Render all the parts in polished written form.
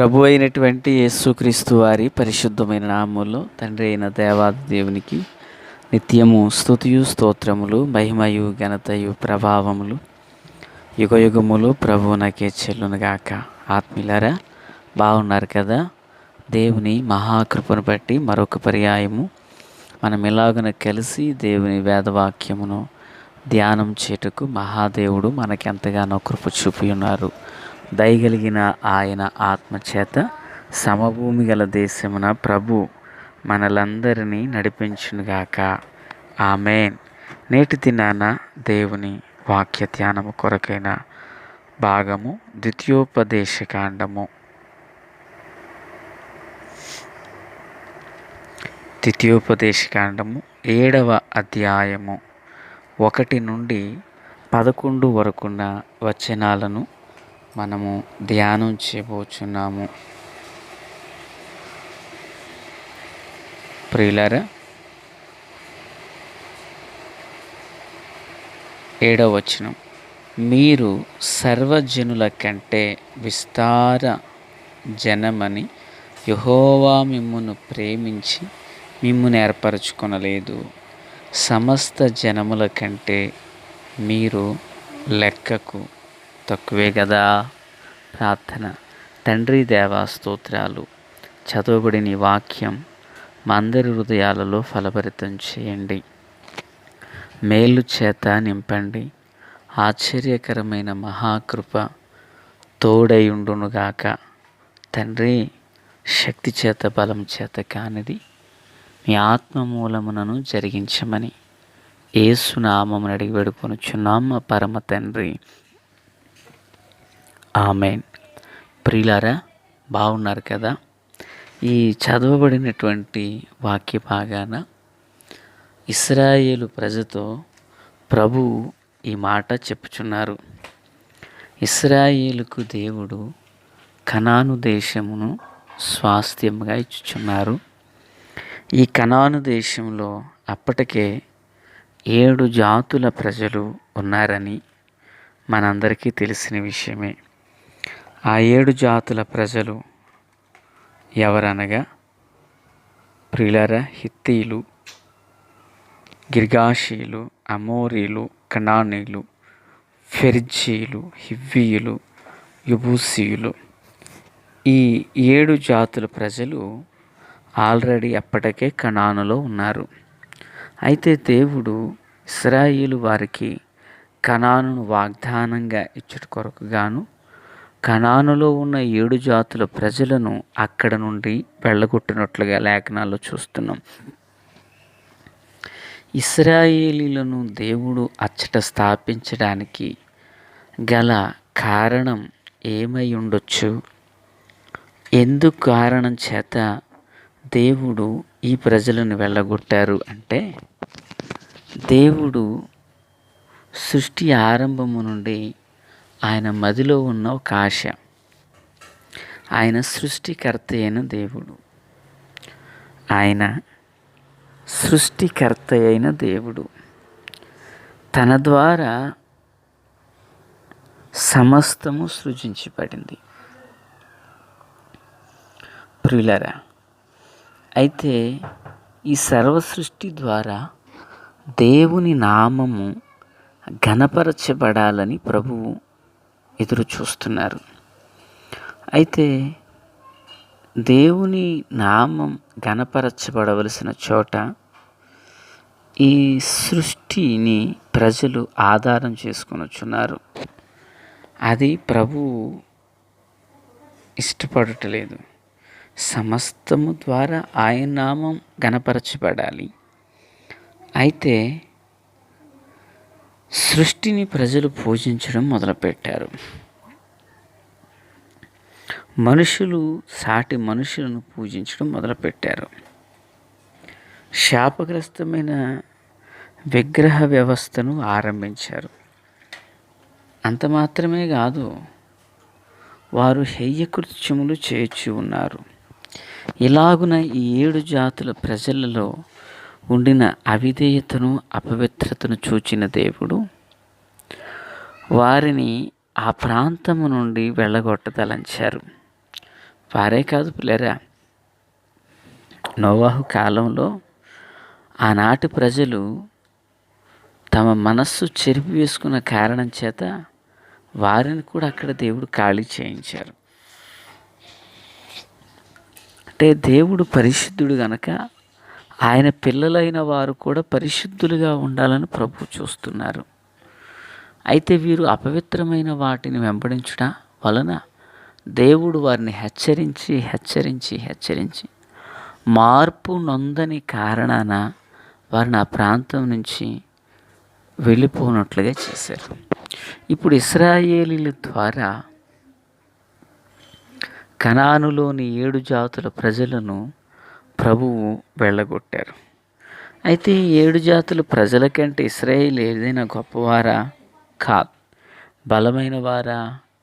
ప్రభు అయినటువంటి యేసుక్రీస్తు వారి పరిశుద్ధమైన నామములో తండ్రి అయిన దేవాది దేవునికి నిత్యము స్తుతియు స్తోత్రములు మహిమయు ఘనతయు ప్రభావములు యుగయుగములు ప్రభువునకే చెల్లునుగాక. ఆత్మీయులారా, బాగున్నారు కదా? దేవుని మహాకృపను బట్టి మరొక పర్యాయము మనం ఎలాగున కలిసి దేవుని వేదవాక్యమును ధ్యానం చేటుకు మహాదేవుడు మనకెంతగానో కృప చూపి ఉన్నారు. దయగలిగిన ఆయన ఆత్మచేత సమభూమి గల దేశమున ప్రభు మనలందరినీ నడిపించునుగాక. ఆమేన్. నేటి దినాన దేవుని వాక్య ధ్యానము కొరకైన భాగము ద్వితీయోపదేశకాండము 7వ అధ్యాయము 1 నుండి 11 వరకున్న వచనాలను మనము ధ్యానం చేయబోచున్నాము. ప్రియులారా, 7వ వచనం, మీరు సర్వజనుల కంటే విస్తార జనమని యెహోవా మిమ్మును ప్రేమించి మిమ్మును ఏర్పరచుకొనలేదు. సమస్త జనముల కంటే మీరు లెక్కకు తక్కువే కదా. ప్రార్థన. తండ్రి దేవా, స్తోత్రాలు. చదవబడిన వాక్యం మా అందరి హృదయాలలో ఫలభరితం చేయండి. మేలు చేత నింపండి. ఆశ్చర్యకరమైన మహాకృప తోడై ఉండునుగాక. తండ్రి, శక్తి చేత బలం చేత కానిది మీ ఆత్మ మూలమునను జరిగించమని యేసు నామమున అడిగి వేడుకొనుచున్నాం మా పరమ తండ్రి. ఆమేన్. ప్రియులారా, బాగున్నారు కదా? ఈ చదవబడినటువంటి వాక్య భాగాన ఇశ్రాయేలు ప్రజతో ప్రభువు ఈ మాట చెప్పుచున్నారు. ఇశ్రాయేలుకు దేవుడు కనాను దేశమును స్వాస్థ్యముగా ఇచ్చుచున్నారు. ఈ కనాను దేశంలో అప్పటికే 7 జాతుల ప్రజలు ఉన్నారని మనందరికీ తెలిసిన విషయమే. ఆ 7 జాతుల ప్రజలు ఎవరనగా, ప్రియులారా, హిత్తీలు, గిర్గాషీలు, అమోరీలు, కనానీయులు, ఫెరిజ్జీలు, హివ్వీయులు, యెబూసీయులు. ఈ 7 జాతుల ప్రజలు ఆల్రెడీ అప్పటికే కనానులో ఉన్నారు. అయితే దేవుడు ఇశ్రాయేలు వారికి కనానును వాగ్దానంగా ఇచ్చుట కొరకు గాను కనానులో ఉన్న 7 జాతుల ప్రజలను అక్కడ నుండి వెళ్ళగొట్టినట్లుగా లేఖనాల్లో చూస్తున్నాం. ఇశ్రాయేలీలను దేవుడు అచ్చట స్థాపించడానికి గల కారణం ఏమై ఉండొచ్చు? ఎందుకు కారణం చేత దేవుడు ఈ ప్రజలను వెళ్ళగొట్టారు అంటే, దేవుడు సృష్టి ఆరంభము నుండి ఆయన మదిలో ఉన్న ఒక ఆశ. ఆయన సృష్టికర్త అయిన దేవుడు. ఆయన సృష్టికర్త అయిన దేవుడు తన ద్వారా సమస్తము సృజించబడింది. ప్రియులారా, అయితే ఈ సర్వ సృష్టి ద్వారా దేవుని నామము ఘనపరచబడాలని ప్రభువు ఎదురు చూస్తున్నారు. అయితే దేవుని నామం ఘనపరచబడవలసిన చోట ఈ సృష్టిని ప్రజలు ఆధారం చేసుకొని వచ్చున్నారు. అది ప్రభువు ఇష్టపడటలేదు. సమస్తము ద్వారా ఆయన నామం ఘనపరచబడాలి. అయితే సృష్టిని ప్రజలు పూజించడం మొదలుపెట్టారు. మనుషులు సాటి మనుషులను పూజించడం మొదలుపెట్టారు. శాపగ్రస్తమైన విగ్రహ వ్యవస్థను ఆరంభించారు. అంత మాత్రమే కాదు, వారు హేయకృత్యములు చేర్చి ఉన్నారు. ఇలాగున ఈ 7 జాతుల ప్రజలలో ఉండిన అవిధేయతను, అపవిత్రతను చూచిన దేవుడు వారిని ఆ ప్రాంతము నుండి వెళ్ళగొట్టదలంచారు. వారే కాదు పిల్లరా, నోవాహు కాలంలో ఆనాటి ప్రజలు తమ మనస్సు చెరిపి వేసుకున్న కారణం చేత వారిని కూడా అక్కడ దేవుడు ఖాళీ చేయించారు. అంటే దేవుడు పరిశుద్ధుడు గనక ఆయన పిల్లలైన వారు కూడా పరిశుద్ధులుగా ఉండాలని ప్రభు చూస్తున్నారు. అయితే వీరు అపవిత్రమైన వాటిని వెంబడించడం వలన దేవుడు వారిని హెచ్చరించి మార్పు నొందని కారణాన వారిని ఆ ప్రాంతం నుంచి వెళ్ళిపోనట్లుగా చేశారు. ఇప్పుడు ఇశ్రాయేలీల ద్వారా కనానులోని 7 జాతుల ప్రజలను ప్రభువు వెళ్ళగొట్టారు. అయితే ఈ 7 జాతుల ప్రజల కంటే ఇశ్రాయేల్ ఏదైనా గొప్పవారా? కాదు. బలమైన వారా?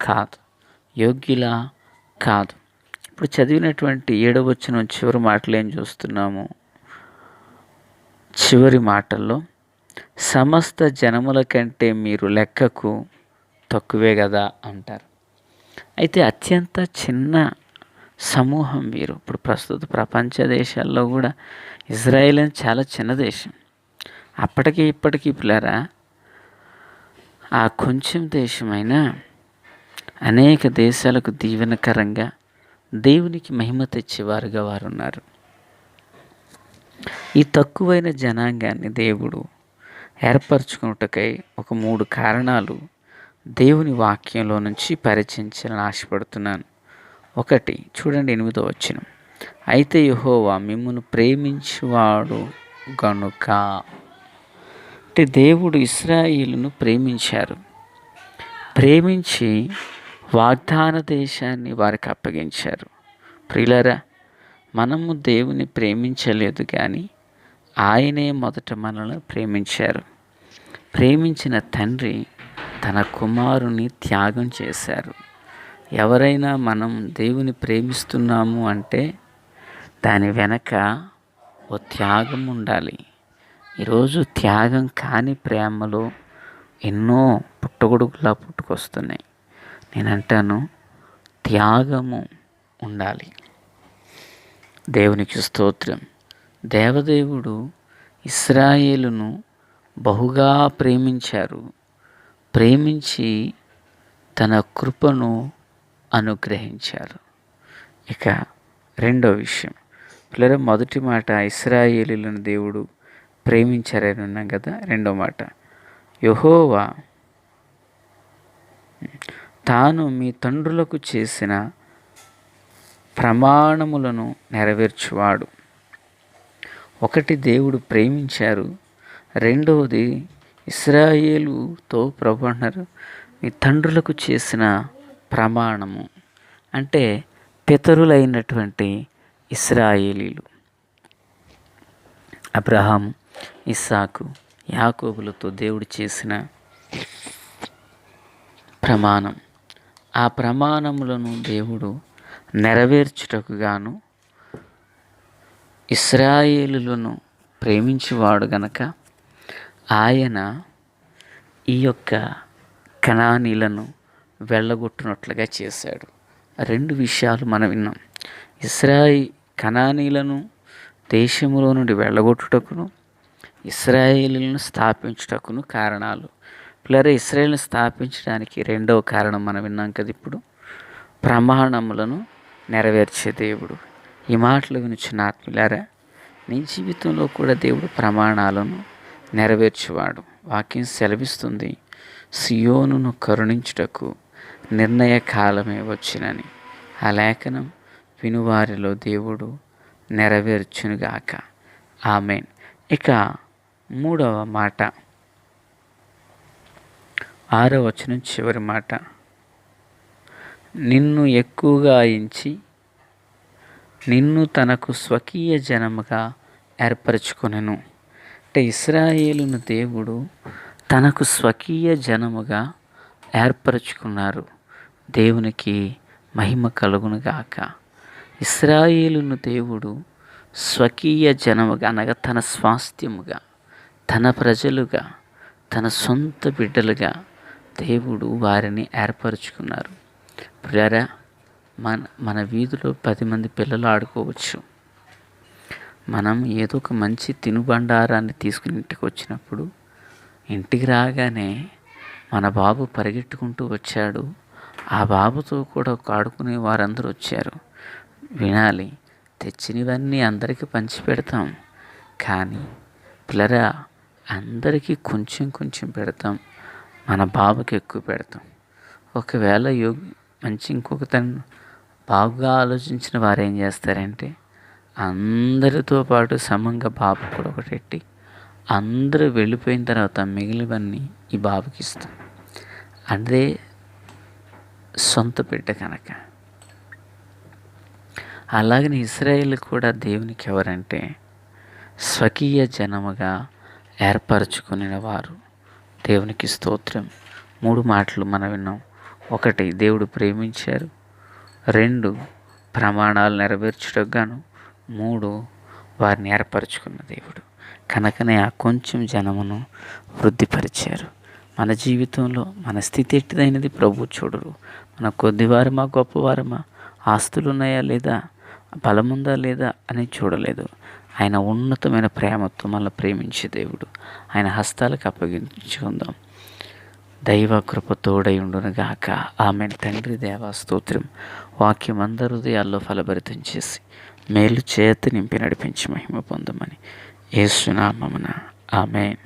కాదు. యోగ్యులా? కాదు. ఇప్పుడు చదివినటువంటి 7వ వచనం చివరి మాటలు ఏం చూస్తున్నాము? చివరి మాటల్లో సమస్త జనముల కంటే మీరు లెక్కకు తక్కువే కదా అంటారు. అయితే అత్యంత చిన్న సమూహం వీరు. ఇప్పుడు ప్రస్తుత ప్రపంచ దేశాల్లో కూడా ఇజ్రాయేల్ అని చాలా చిన్న దేశం. అప్పటికి ఇప్పటికీ పిల్లరా, ఆ కొంచెం దేశమైనా అనేక దేశాలకు దీవెనకరంగా దేవునికి మహిమ తెచ్చేవారుగా వారు ఉన్నారు. ఈ తక్కువైన జనాంగాన్ని దేవుడు ఏర్పరచుకున్నటకై ఒక 3 కారణాలు దేవుని వాక్యంలో నుంచి పరిచయించాలని ఆశపడుతున్నాను. 1 చూడండి, 8వ వచనం. అయితే యెహోవా మిమ్మును ప్రేమించువాడు గనుక. అంటే దేవుడు ఇశ్రాయేలును ప్రేమించారు. ప్రేమించి వాగ్దాన దేశాన్ని వారికి అప్పగించారు. ప్రియులారా, మనము దేవుని ప్రేమించలేదు కానీ ఆయనే మొదట మనల్ని ప్రేమించారు. ప్రేమించిన తండ్రి తన కుమారుని త్యాగం చేశారు. ఎవరైనా మనం దేవుని ప్రేమిస్తున్నాము అంటే దాని వెనక ఓ త్యాగం ఉండాలి. ఈరోజు త్యాగం కాని ప్రేమలో ఎన్నో పుట్టగొడుగులా పుట్టుకొస్తున్నాయి. నేనంటాను, త్యాగము ఉండాలి. దేవునికి స్తోత్రం. దేవదేవుడు ఇశ్రాయేలును బహుగా ప్రేమించారు. ప్రేమించి తన కృపను అనుగ్రహించారు. ఇక 2వ విషయం పిల్లరా, మొదటి మాట ఇశ్రాయేలులను దేవుడు ప్రేమించారని ఉన్నాం కదా. 2వ మాట, యెహోవా తాను మీ తండ్రులకు చేసిన ప్రమాణములను నెరవేర్చువాడు. 1 దేవుడు ప్రేమించారు. 2వది ఇశ్రాయేలుతో ప్రభు అంటున్నారు, మీ తండ్రులకు చేసిన ప్రమాణము అంటే పితరులైనటువంటి ఇశ్రాయేలీలు అబ్రహాము, ఇస్సాకు, యాకోబులతో దేవుడు చేసిన ప్రమాణం. ఆ ప్రమాణములను దేవుడు నెరవేర్చుటకు గాను ఇశ్రాయేలులను ప్రేమించేవాడు గనక ఆయన ఈ యొక్క కనానీలను వెళ్ళగొట్టినట్లుగా చేశాడు. 2 విషయాలు మనం విన్నాం. కనానీలను దేశములో నుండి వెళ్ళగొట్టుటకును, ఇశ్రాయేలులను స్థాపించుటకును కారణాలు. పిల్లరా, ఇశ్రాయేలును స్థాపించడానికి 2వ కారణం మనం విన్నాం కదా. ఇప్పుడు ప్రమాణములను నెరవేర్చే దేవుడు. ఈ మాటలు వినిచిన ఆత్మీయులారా, నీ జీవితంలో కూడా దేవుడు ప్రమాణాలను నెరవేర్చువాడు. వాక్యం సెలవిస్తుంది, సియోనును కరుణించుటకు నిర్ణయ కాలమే వచ్చినని. ఆ లేఖనం వినువారిలో దేవుడు నెరవేర్చునుగాక. ఆమేన్. ఇక 3వ మాట, 6వ వచనం చివరి మాట, నిన్ను ఎక్కువగా ఎంచి నిన్ను తనకు స్వకీయ జనముగా ఏర్పరచుకొనెను. అంటే ఇశ్రాయేలును దేవుడు తనకు స్వకీయ జనముగా ఏర్పరచుకున్నారు. దేవునికి మహిమ కలుగునుగాక. ఇశ్రాయేలును దేవుడు స్వకీయ జనముగా అనగా తన స్వాస్థ్యముగా, తన ప్రజలుగా, తన సొంత బిడ్డలుగా దేవుడు వారిని ఏర్పరచుకున్నారు. ప్రియులారా, మన మన వీధిలో 10 మంది పిల్లలు ఆడుకోవచ్చు. మనం ఏదో ఒక మంచి తినుబండారాన్ని తీసుకుని ఇంటికి వచ్చినప్పుడు, ఇంటికి రాగానే మన బాబు పరిగెట్టుకుంటూ వచ్చాడు, ఆ బాబుతో కూడా ఆడుకునే వారందరూ వచ్చారు. వినాలి, తెచ్చినవన్నీ అందరికీ పంచిపెడతాం. కానీ పిల్లరా, అందరికీ కొంచెం కొంచెం పెడతాం, మన బాబుకి ఎక్కువ పెడతాం. ఒకవేళ మంచి ఇంకొక బాగా ఆలోచించిన వారు ఏం చేస్తారంటే, అందరితో పాటు సమంగా బాబు కూడా ఒకటి పెట్టి, అందరూ వెళ్ళిపోయిన తర్వాత మిగిలినవన్నీ ఈ బాబుకి ఇస్తాం. అదే సొంత బిడ్డ కనుక. అలాగని ఇశ్రాయేలు కూడా దేవునికి ఎవరంటే స్వకీయ జనముగా ఏర్పరచుకుని వారు. దేవునికి స్తోత్రం. 3 మాటలు మనం విన్నాం. 1, దేవుడు ప్రేమించారు. 2, ప్రమాణాలు నెరవేర్చుటకు గాను. 3, వారిని ఏర్పరచుకున్న దేవుడు కనుకనే ఆ కొంచెం జనమును వృద్ధిపరిచారు. మన జీవితంలో మన స్థితి ఎట్టిదైనది ప్రభు చూడరు. మన కొద్దివారమా గొప్పవారమా, ఆస్తులు ఉన్నాయా లేదా, బలముందా లేదా అని చూడలేదు. ఆయన ఉన్నతమైన ప్రేమతో మనల్ని ప్రేమించే దేవుడు. ఆయన హస్తాలకు అప్పగించుకుందాం. దైవ కృప తోడై ఉండునుగాక. ఆమెన్. తండ్రి దేవా స్తోత్రం. వాక్యం అందరి హృదయాల్లో ఫలభరితం చేసి మేలు చేతి నింపి నడిపించి మహిమ పొందమని యేసు నామమున ఆమెన్.